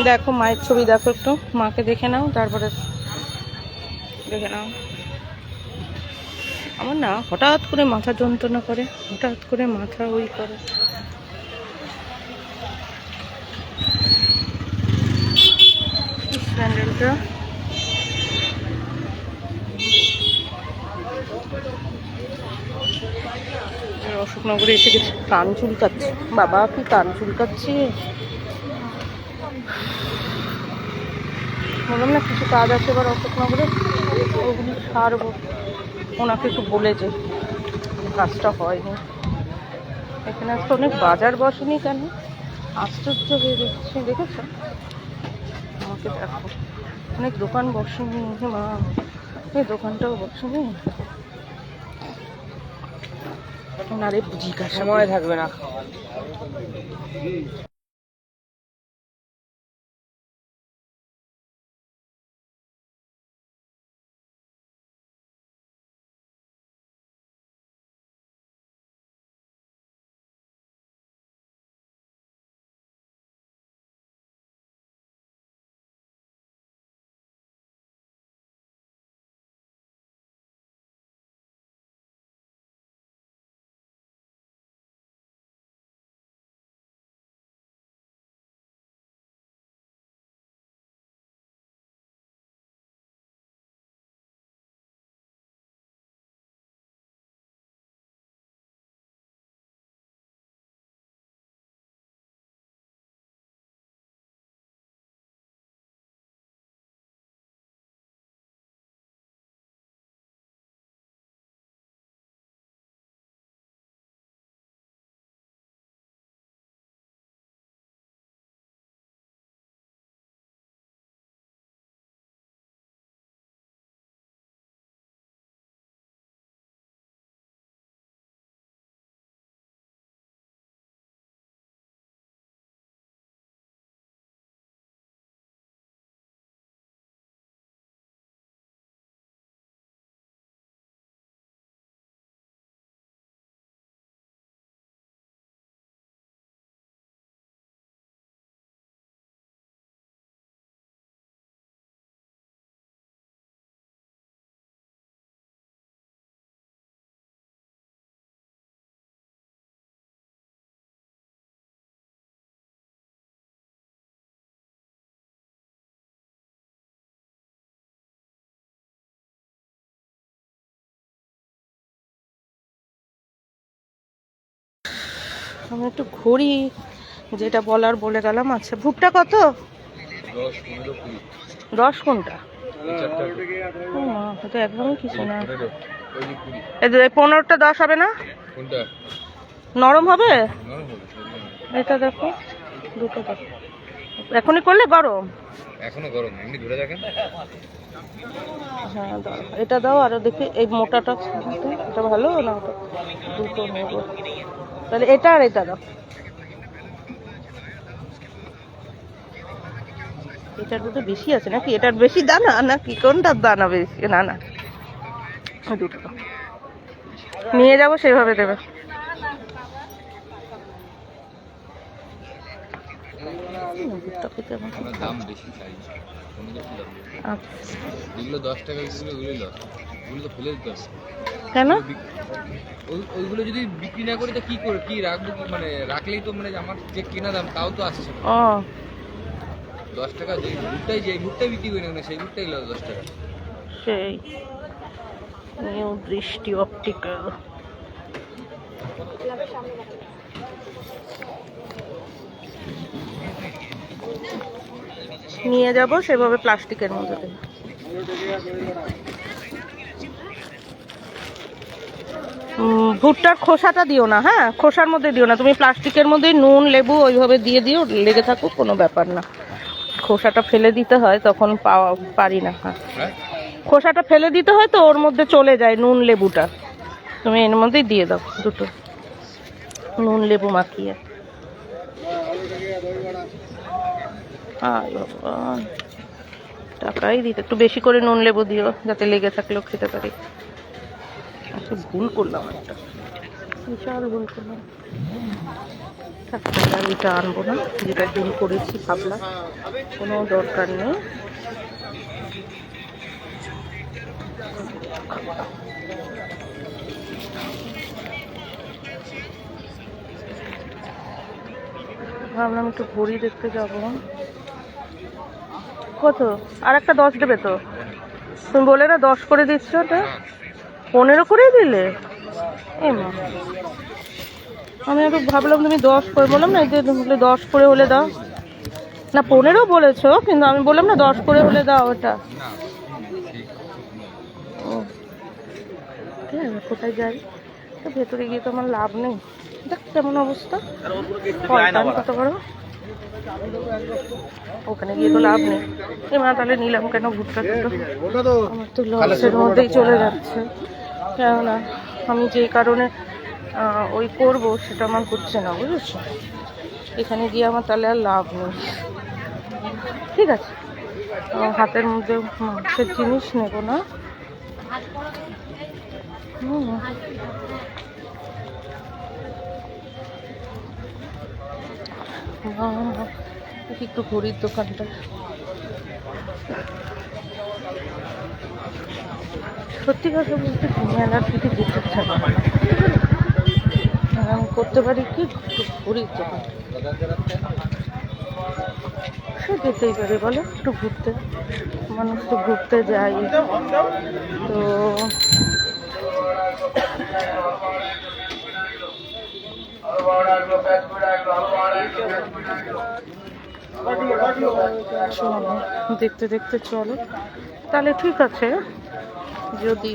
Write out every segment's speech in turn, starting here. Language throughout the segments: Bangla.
দেখো মায়ের ছবি দেখো, একটু মাকে দেখে নাও, তারপরে দেখে নাও। আমার না হঠাৎ করে মাথা যন্ত্রণা করে, হঠাৎ করে মাথা ওই করে। স্যান্ডেলটা অশোকনগরে এসে গেছে, কান চুলকাচ্ছে। বাবা কি কান চুলকাচ্ছে, বললাম না কিছু কাজ আছে এবার অশোকনগরে, ওগুলি সারবো। ওনাকে একটু বলেছে, কাজটা হয়নি। এখানে আজকে অনেক বাজার বসেনি কেন, আশ্চর্য হয়ে যাচ্ছে। দেখেছো, আমাকে দেখো, অনেক দোকান বসেনি মা, এই দোকানটাও বসেনি। ওনারে জিজ্ঞাসা সময় থাকবে না। আমি একটু ঘুরি, যেটা বলার বলে গেলাম। আচ্ছা ভুট্টা কত? 10 কোনটা? এটা একদমই কিছু না। 15টা 10 হবে না? নরম হবে এটা, দেখো দুটো দেখো। এখনই করলে গরম, এখনো গরম, এমনি ধরে দেখেন। হ্যাঁ দাও, এটা দাও। আর দেখি এই মোটাটা, এটা ভালো না? ওটা দুটো নেব তাহলে, এটা আর এটা দাও। এটার দুটো বেশি আছে নাকি? এটার বেশি দানা নাকি কোনটার দানা বেশি? না না, দুটো নিয়ে যাবো, সেভাবে দেবে। দাম বেশি চাই, এগুলো 10 টাকা, ওগুলো তো ফেলে দিতে হবে। কেন? ওইগুলো যদি বিক্রি না করি তা কি করে, কি রাখবো? মানে রাখলেই তো, মানে আমার যে কেনা দাম তাও তো আসছে। ও 10 টাকা, যে ভুট্টাই বিক্রি করি না সেই ভুট্টাই 10 টাকা। সেই নিউ দৃষ্টি অপটিক্যাল। নিয়ে যাব সেভাবে প্লাস্টিকের মধ্যে। ভুট্টার খোসাটা দিও না, হ্যাঁ খোসার মধ্যে দিও না তুমি, প্লাস্টিকের মধ্যে নুন লেবু ওইভাবে দিয়ে দিও, লেগে থাকুক, কোনো ব্যাপার না। খোসাটা ফেলে দিতে হয়, তখন পারি না। হ্যাঁ খোসাটা ফেলে দিতে হয় তো, ওর মধ্যে চলে যায় নুন লেবুটা। তুমি এর মধ্যেই দিয়ে দাও দুটো নুন লেবু মাখিয়ে। টাকাই দিতে, একটু বেশি করে নুন লেবু দিও, যাতে লেগে থাকলেও খেতে পারি। ভুল করলাম একটা। বিশাল ভুল করলাম। আর এটা আনবো না, যেটা ভুল করেছি ভাবলাম, কোনো দরকার নেই। ভাবলাম একটু ঘড়ি দেখতে যাবো। কত? আর একটা 10 দেবে তো? তুমি বলে না 10 করে দিচ্ছ, ওটা 15 করেই দিলে। এ মা, আমি একটু ভাবলাম তুমি 10 করে, বললাম না এই যে 10 করে হলে দাও না, 15 বলেছো, কিন্তু আমি বললাম না 10 করে হলে দাও ওটা। ও ঠিক আছে, কোথায় যাই তো? ভেতরে গিয়ে তো আমার লাভ নেই। দেখ কেমন অবস্থা, কত বড়, ওখানে গিয়ে তো লাভ নেই। এবার তাহলে নিলাম কেন ভুট্টা? আমার তো লসের মধ্যেই চলে যাচ্ছে, কেননা আমি যেই কারণে ওই করব সেটা আমার হচ্ছে না, বুঝেছো? এখানে গিয়ে আমার তাহলে আর লাভ নেই। ঠিক আছে, হাতের মধ্যে মাছের জিনিস নেব না। একটু ঘড়ির দোকানটা, সত্যি কথা বলতে মেলার দিকে যেতে ইচ্ছা করে না। আমি করতে পারি কি, ঘড়ির দোকান সে যেতেই পারে বলো, একটু ঘুরতে, মানুষ তো ঘুরতে যায়। তো চলো দেখতে দেখতে চলো তাহলে, ঠিক আছে। যদি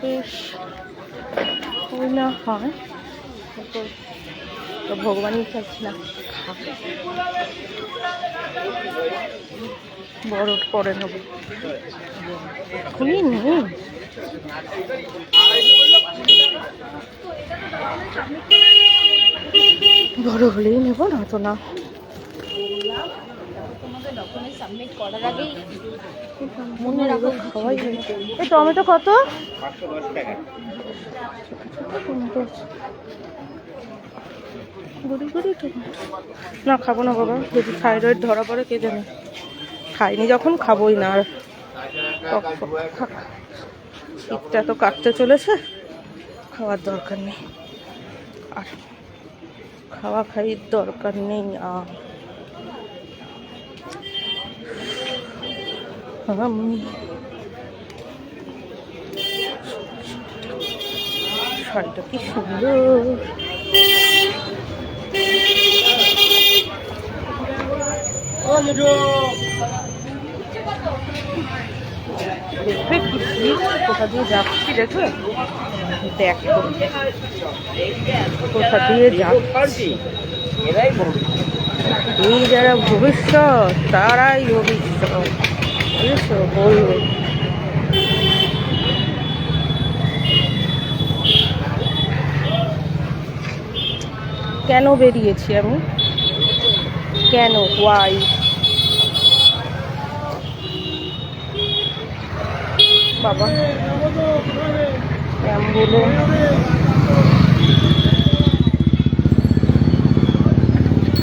বেশ ওই না হয় তো ভগবানই চাচ্ছি না, বড় পরে নেবো, খুলি নেই। বড় হলেই নেবো, না তো না। এই টমেটো কত? না খাবো না বাবা, যদি থাইরয়েড ধরা পড়ে কে জানে। খাইনি যখন খাবোই না আর। শীতটা তো কাটতে চলেছে, খাওয়ার দরকার নেই আর, খাওয়া খাইর দরকার নেই আর। শাড়িটা কি সুন্দর, দেখবে কি কোথা দিয়ে যাচ্ছি, দেখবে দেখো কোথা দিয়ে যাচ্ছি। এই যারা ভবিষ্যৎ, তারাই ভবিষ্যৎ, বুঝেছো? বলবে কেন বেরিয়েছি আমি, কেন, ওয়াই? বাবা অ্যাম্বুলেন্স,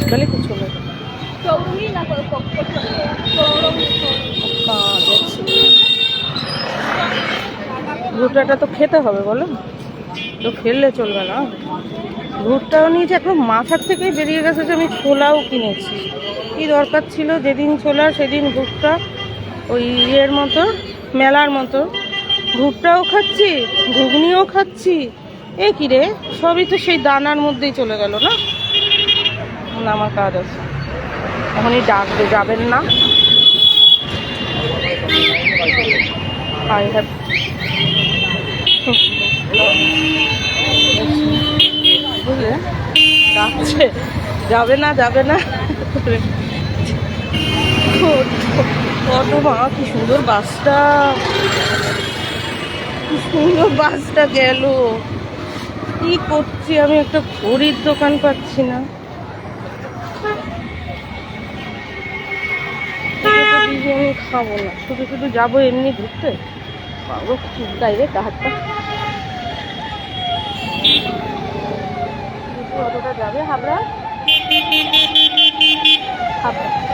বলে কিছু নেই। ভুট্টাটা তো খেতে হবে বলো, তো ফেললে চলবে না। ভুট্টাও নিয়েছি, এখন মাথার থেকেই বেরিয়ে গেছে যে আমি ছোলাও কিনেছি। কি দরকার ছিল, যেদিন ছোলা সেদিন ভুট্টা, ওই ইয়ের মতো, মেলার মতো ভুট্টাও খাচ্ছি, ঘুগনিও খাচ্ছি। এ কি রে, সবই তো সেই দানার মধ্যেই চলে গেল না। আমার কাজ আছে, এখনই ডাকবে, যাবেন না? বুঝলে, ডাকছে, যাবে না, যাবে না। অটো মা, কি সুন্দর বাসটা, কি সুন্দর বাসটা গেল। কি করছি আমি, একটা ঘড়ির দোকান পাচ্ছি না। আমি খাবো না, শুধু শুধু যাবো এমনি ঘুরতে, পাবো চুলকাই রে হাতটা। অটোটা যাবে হাবড়া হাবড়া